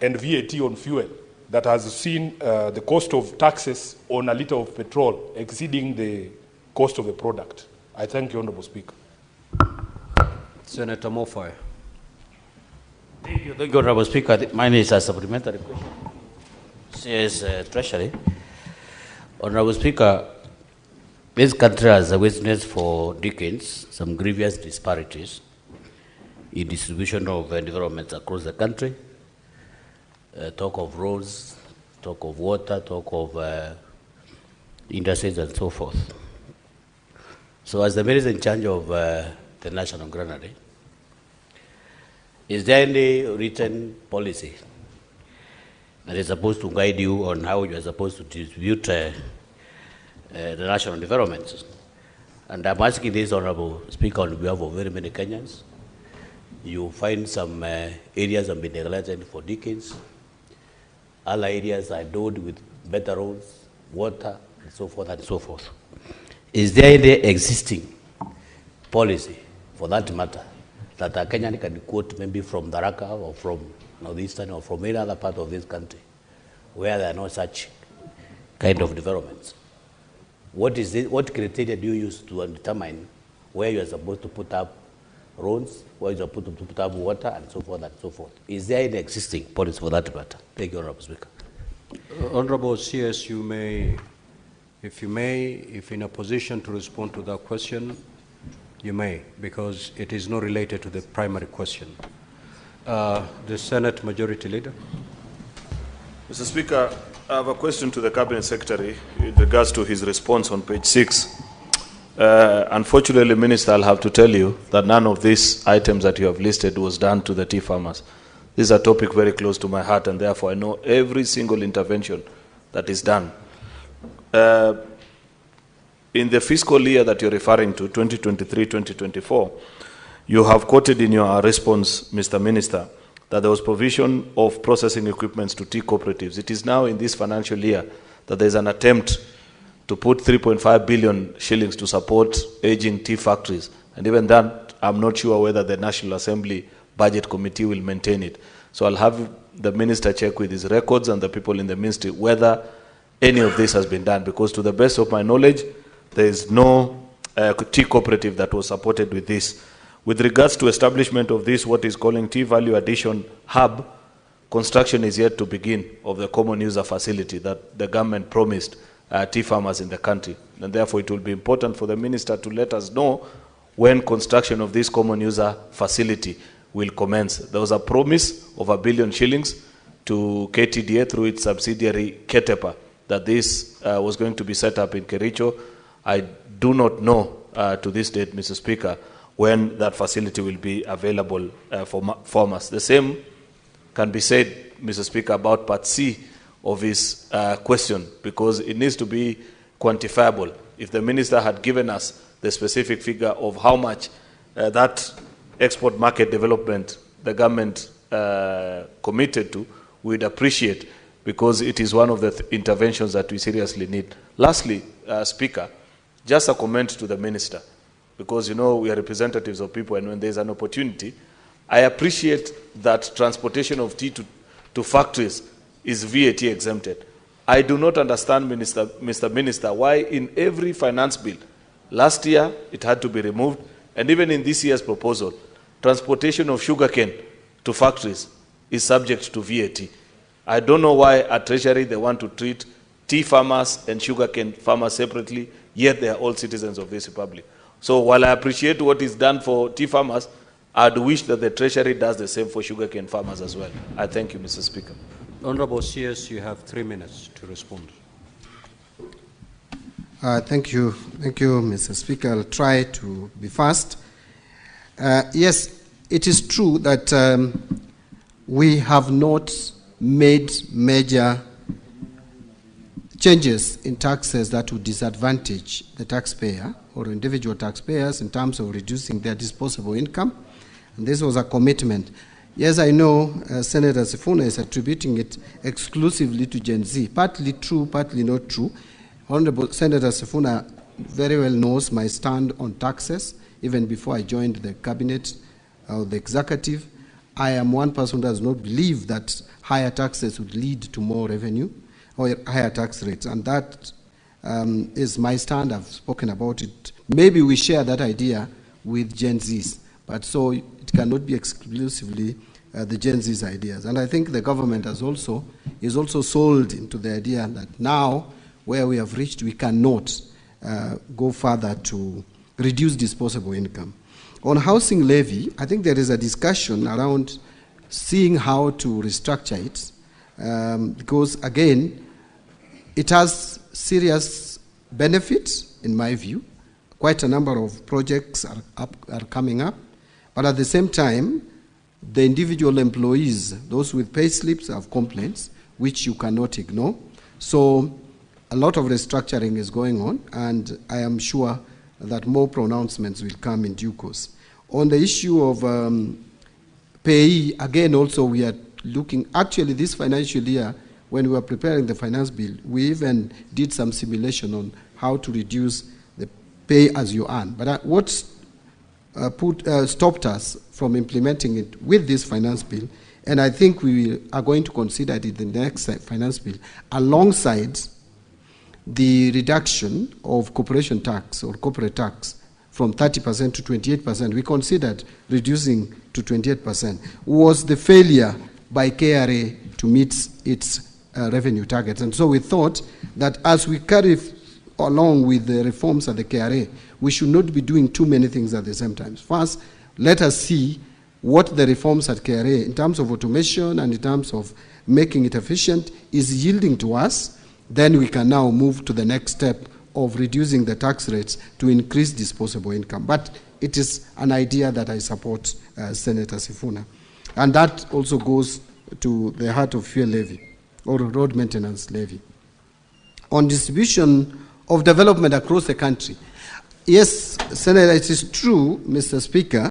and VAT on fuel that has seen the cost of taxes on a litre of petrol exceeding the cost of the product. I thank you, Honourable Speaker. Senator Mofai. Thank you, Honourable Speaker. Mine is a supplementary question. Says Treasury. Honourable Speaker, this country has witnessed for decades some grievous disparities in distribution of developments across the country. Talk of roads, talk of water, talk of industries and so forth. So as the minister in charge of the National Granary, is there any written policy that is supposed to guide you on how you are supposed to distribute the national developments? And I'm asking this, Honourable Speaker, on behalf of very many Kenyans. You find some areas have been neglected for decades. Other areas are endowed with better roads, water, and so forth and so forth. Is there any existing policy, for that matter, that a Kenyan can quote maybe from Tharaka or from Northeastern or from any other part of this country where there are no such kind of developments? What is it, what criteria do you use to determine where you are supposed to put up roads, where you are supposed to put up water, and so forth and so forth? Is there any existing policy for that matter? Thank you, Honourable Speaker. Honourable CS, you may, if in a position to respond to that question, you may, because it is not related to the primary question. The Senate Majority Leader. Mr. Speaker, I have a question to the Cabinet Secretary in regards to his response on page 6. Unfortunately, Minister, I'll have to tell you that none of these items that you have listed was done to the tea farmers. This is a topic very close to my heart, and therefore I know every single intervention that is done. In the fiscal year that you're referring to, 2023-2024, you have quoted in your response, Mr. Minister, that there was provision of processing equipments to tea cooperatives. It is now in this financial year that there's an attempt to put 3.5 billion shillings to support aging tea factories. And even that, I'm not sure whether the National Assembly Budget Committee will maintain it. So I'll have the Minister check with his records and the people in the ministry whether any of this has been done, because to the best of my knowledge, there is no tea cooperative that was supported with this. With regards to establishment of this, what is calling Tea Value Addition Hub, construction is yet to begin of the common user facility that the government promised tea farmers in the country. And therefore, it will be important for the minister to let us know when construction of this common user facility will commence. There was a promise of 1 billion shillings to KTDA through its subsidiary Ketepa that this was going to be set up in Kericho. I do not know to this date, Mr. Speaker, when that facility will be available for farmers. The same can be said, Mr. Speaker, about Part C of his question, because it needs to be quantifiable. If the minister had given us the specific figure of how much that export market development the government committed to, we'd appreciate, because it is one of the interventions that we seriously need. Lastly, Speaker, just a comment to the minister, because, you know, we are representatives of people, and when there's an opportunity, I appreciate that transportation of tea to factories is VAT exempted. I do not understand, Mr. Minister, why in every finance bill, last year it had to be removed, and even in this year's proposal, transportation of sugarcane to factories is subject to VAT. I don't know why at Treasury they want to treat tea farmers and sugarcane farmers separately, yet they are all citizens of this republic. So while I appreciate what is done for tea farmers, I'd wish that the Treasury does the same for sugarcane farmers as well. I thank you, Mr. Speaker. Honourable CS, you have 3 minutes to respond. Thank you, Mr. Speaker. I'll try to be fast. Yes, it is true that we have not made major changes in taxes that would disadvantage the taxpayer or individual taxpayers in terms of reducing their disposable income. And this was a commitment. Yes, I know Senator Sifuna is attributing it exclusively to Gen Z. Partly true, partly not true. Honorable Senator Sifuna very well knows my stand on taxes, even before I joined the cabinet or the executive. I am one person who does not believe that higher taxes would lead to more revenue or higher tax rates, and that is my stand. I've spoken about it. Maybe we share that idea with Gen Zs, but so it cannot be exclusively the Gen Z's ideas. And I think the government is also sold into the idea that now, where we have reached, we cannot go further to reduce disposable income. On housing levy, I think there is a discussion around seeing how to restructure it, because again, it has serious benefits, in my view. Quite a number of projects are coming up, but at the same time, the individual employees, those with pay slips, have complaints, which you cannot ignore. So a lot of restructuring is going on, and I am sure that more pronouncements will come in due course. On the issue of payee, again, also we are looking, actually this financial year, when we were preparing the finance bill, we even did some simulation on how to reduce the pay as you earn. But what stopped us from implementing it with this finance bill, and I think we are going to consider it in the next finance bill, alongside the reduction of corporation tax or corporate tax from 30% to 28%, we considered reducing to 28%, was the failure by KRA to meet its revenue targets. And so we thought that as we carry along with the reforms at the KRA, we should not be doing too many things at the same time. First, let us see what the reforms at KRA, in terms of automation and in terms of making it efficient, is yielding to us. Then we can now move to the next step of reducing the tax rates to increase disposable income. But it is an idea that I support, Senator Sifuna. And that also goes to the heart of fuel levy or road maintenance levy. On distribution of development across the country, yes, Senator, it is true, Mr. Speaker,